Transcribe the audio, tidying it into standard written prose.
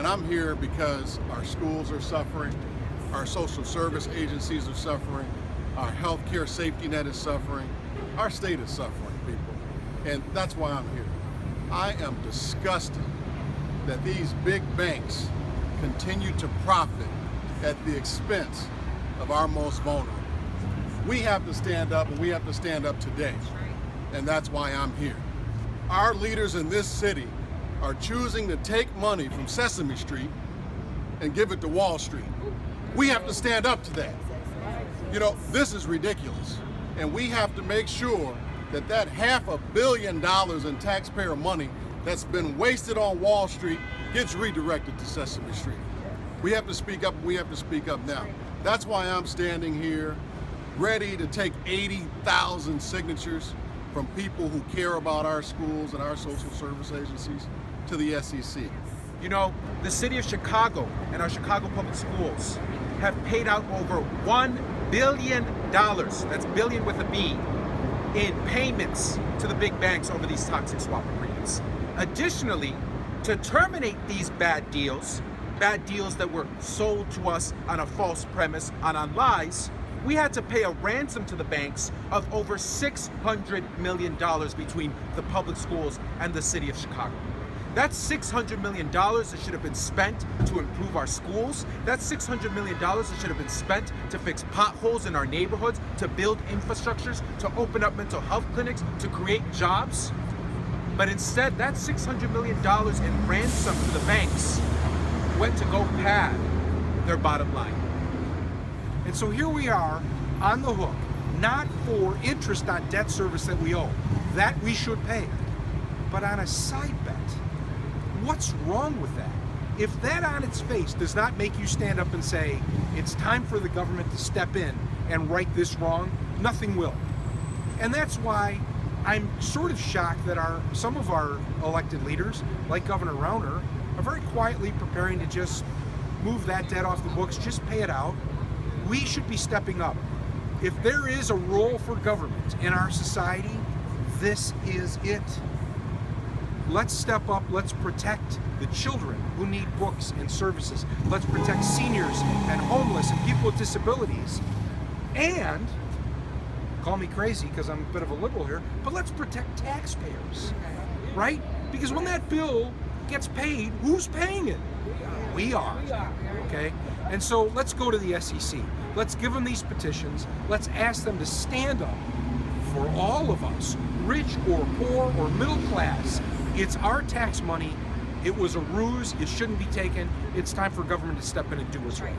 And I'm here because our schools are suffering, our social service agencies are suffering, our healthcare safety net is suffering, our state is suffering, people. And that's why I'm here. I am disgusted that these big banks continue to profit at the expense of our most vulnerable. We have to stand up, and we have to stand up today. And that's why I'm here. Our leaders in this city are choosing to take money from Sesame Street and give it to Wall Street. We have to stand up to that. You know, this is ridiculous. And we have to make sure that that $500 million in taxpayer money that's been wasted on Wall Street gets redirected to Sesame Street. We have to speak up, and we have to speak up now. That's why I'm standing here, ready to take 80,000 signatures from people who care about our schools and our social service agencies to the SEC. You know, the city of Chicago and our Chicago public schools have paid out over $1 billion, that's billion with a B, in payments to the big banks over these toxic swap agreements. Additionally, to terminate these bad deals that were sold to us on a false premise and on lies, we had to pay a ransom to the banks of over $600 million between the public schools and the city of Chicago. That's $600 million that should have been spent to improve our schools. That's $600 million that should have been spent to fix potholes in our neighborhoods, to build infrastructures, to open up mental health clinics, to create jobs. But instead, that $600 million in ransom to the banks went to go pad their bottom line. And so here we are on the hook, not for interest on debt service that we owe, that we should pay, but on a side bet. What's wrong with that? If that on its face does not make you stand up and say, it's time for the government to step in and right this wrong, nothing will. And that's why I'm sort of shocked that some of our elected leaders, like Governor Rauner, are very quietly preparing to just move that debt off the books, just pay it out. We should be stepping up. If there is a role for government in our society, this is it. Let's step up, let's protect the children who need books and services. Let's protect seniors and homeless and people with disabilities. And, call me crazy because I'm a bit of a liberal here, but let's protect taxpayers, right? Because when that bill gets paid, who's paying it? We are, okay? And so let's go to the SEC. Let's give them these petitions. Let's ask them to stand up for all of us, rich or poor or middle class. It's our tax money. It was a ruse. It shouldn't be taken. It's time for government to step in and do what's right.